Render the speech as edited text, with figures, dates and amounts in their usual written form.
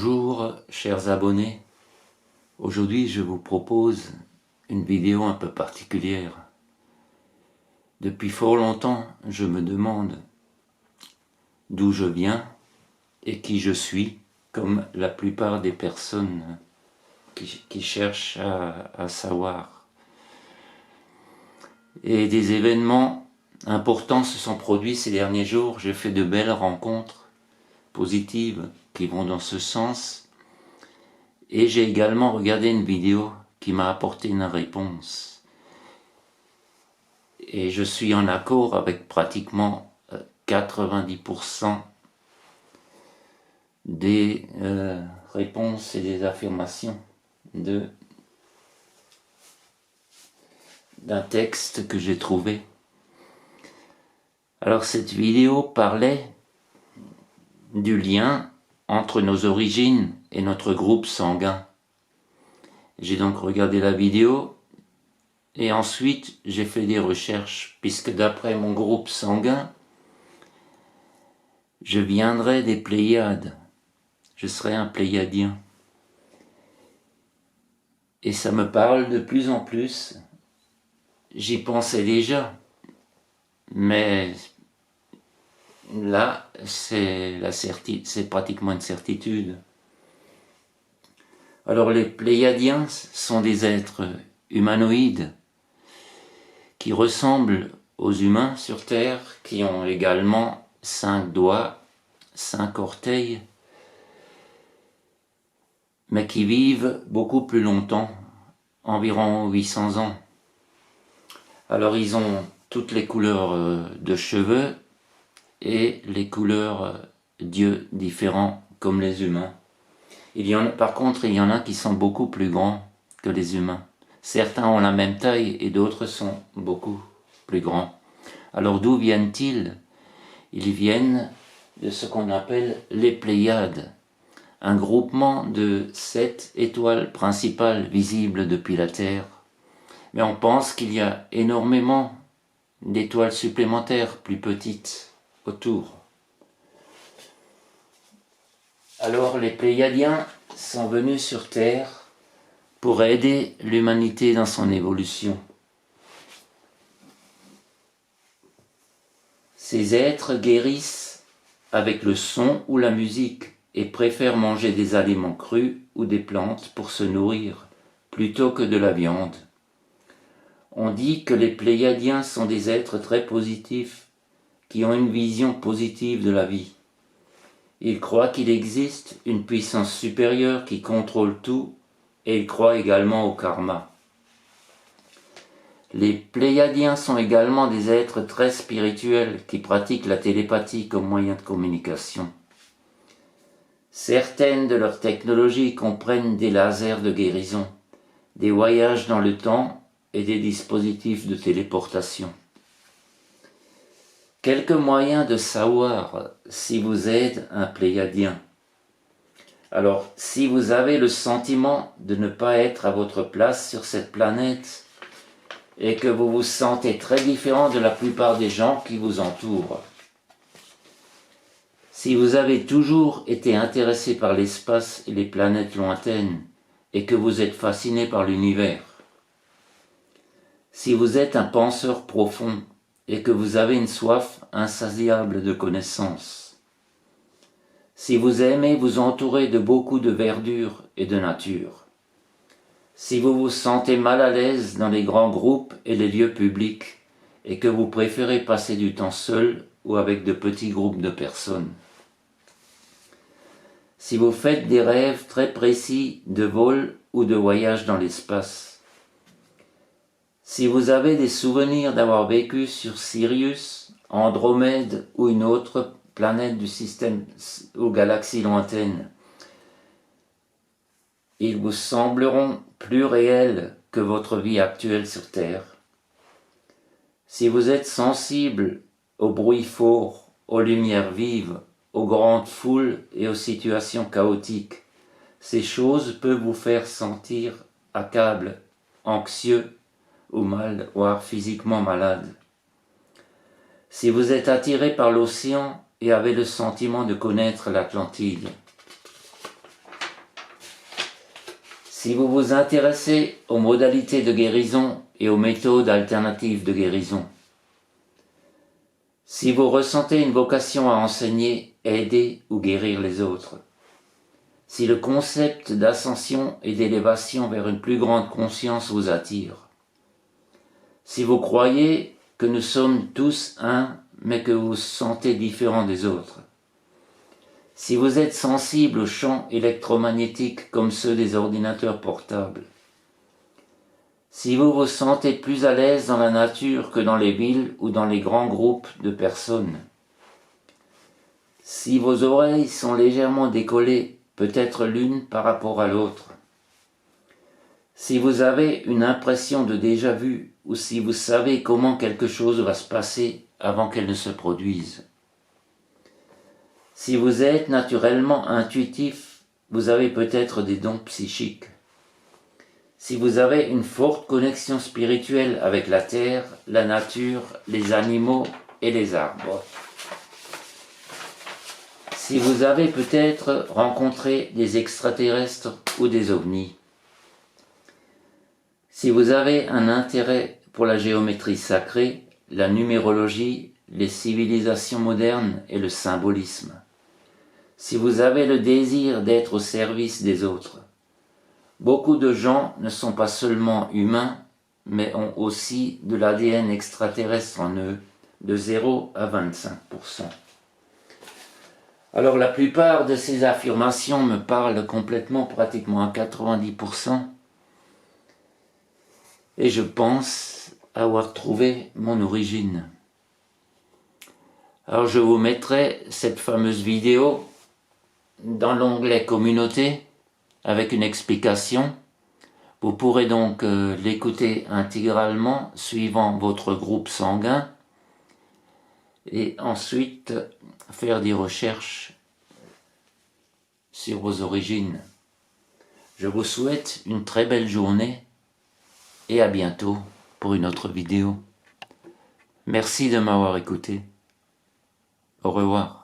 Bonjour chers abonnés, aujourd'hui je vous propose une vidéo un peu particulière. Depuis fort longtemps je me demande d'où je viens et qui je suis, comme la plupart des personnes qui cherchent à savoir. Et des événements importants se sont produits ces derniers jours, j'ai fait de belles rencontres positives qui vont dans ce sens. Et j'ai également regardé une vidéo qui m'a apporté une réponse. Et je suis en accord avec pratiquement 90% des réponses et des affirmations d'un texte que j'ai trouvé. Alors cette vidéo parlait du lien entre nos origines et notre groupe sanguin. J'ai donc regardé la vidéo et ensuite j'ai fait des recherches, puisque d'après mon groupe sanguin, je viendrais des Pléiades. Je serais un Pléiadien. Et ça me parle de plus en plus. J'y pensais déjà, mais là, c'est pratiquement une certitude. Alors les Pléiadiens sont des êtres humanoïdes qui ressemblent aux humains sur Terre, qui ont également 5 doigts, 5 orteils, mais qui vivent beaucoup plus longtemps, environ 800 ans. Alors ils ont toutes les couleurs de cheveux et les couleurs d'yeux différents comme les humains. Par contre, il y en a qui sont beaucoup plus grands que les humains. Certains ont la même taille et d'autres sont beaucoup plus grands. Alors d'où viennent-ils? Ils viennent de ce qu'on appelle les Pléiades, un groupement de 7 étoiles principales visibles depuis la Terre. Mais on pense qu'il y a énormément d'étoiles supplémentaires plus petites autour. Alors les Pléiadiens sont venus sur Terre pour aider l'humanité dans son évolution. Ces êtres guérissent avec le son ou la musique et préfèrent manger des aliments crus ou des plantes pour se nourrir, plutôt que de la viande. On dit que les Pléiadiens sont des êtres très positifs, qui ont une vision positive de la vie. Ils croient qu'il existe une puissance supérieure qui contrôle tout, et ils croient également au karma. Les Pléiadiens sont également des êtres très spirituels qui pratiquent la télépathie comme moyen de communication. Certaines de leurs technologies comprennent des lasers de guérison, des voyages dans le temps et des dispositifs de téléportation. Quelques moyens de savoir si vous êtes un Pléiadien. Alors, si vous avez le sentiment de ne pas être à votre place sur cette planète et que vous vous sentez très différent de la plupart des gens qui vous entourent, si vous avez toujours été intéressé par l'espace et les planètes lointaines et que vous êtes fasciné par l'univers, si vous êtes un penseur profond et que vous avez une soif insatiable de connaissances, si vous aimez vous entourer de beaucoup de verdure et de nature, si vous vous sentez mal à l'aise dans les grands groupes et les lieux publics et que vous préférez passer du temps seul ou avec de petits groupes de personnes, si vous faites des rêves très précis de vol ou de voyage dans l'espace, si vous avez des souvenirs d'avoir vécu sur Sirius, Andromède ou une autre planète du système ou galaxie lointaine, ils vous sembleront plus réels que votre vie actuelle sur Terre. Si vous êtes sensible aux bruits forts, aux lumières vives, aux grandes foules et aux situations chaotiques, ces choses peuvent vous faire sentir accable, anxieux ou mal, voire physiquement malade. Si vous êtes attiré par l'océan et avez le sentiment de connaître l'Atlantide, Si vous vous intéressez aux modalités de guérison et aux méthodes alternatives de guérison, si vous ressentez une vocation à enseigner, aider ou guérir les autres, si le concept d'ascension et d'élévation vers une plus grande conscience vous attire, si vous croyez que nous sommes tous un, mais que vous vous sentez différent des autres, si vous êtes sensible aux champs électromagnétiques comme ceux des ordinateurs portables, si vous vous sentez plus à l'aise dans la nature que dans les villes ou dans les grands groupes de personnes, si vos oreilles sont légèrement décollées, peut-être l'une par rapport à l'autre, si vous avez une impression de déjà-vu ou si vous savez comment quelque chose va se passer avant qu'elle ne se produise, si vous êtes naturellement intuitif, vous avez peut-être des dons psychiques. Si vous avez une forte connexion spirituelle avec la terre, la nature, les animaux et les arbres. Si vous avez peut-être rencontré des extraterrestres ou des ovnis. Si vous avez un intérêt pour la géométrie sacrée, la numérologie, les civilisations modernes et le symbolisme. Si vous avez le désir d'être au service des autres. Beaucoup de gens ne sont pas seulement humains, mais ont aussi de l'ADN extraterrestre en eux, de 0 à 25%. Alors la plupart de ces affirmations me parlent complètement, pratiquement à 90%, et je pense avoir trouvé mon origine. Alors je vous mettrai cette fameuse vidéo dans l'onglet Communauté, avec une explication. Vous pourrez donc l'écouter intégralement suivant votre groupe sanguin et ensuite faire des recherches sur vos origines. Je vous souhaite une très belle journée et à bientôt pour une autre vidéo. Merci de m'avoir écouté. Au revoir.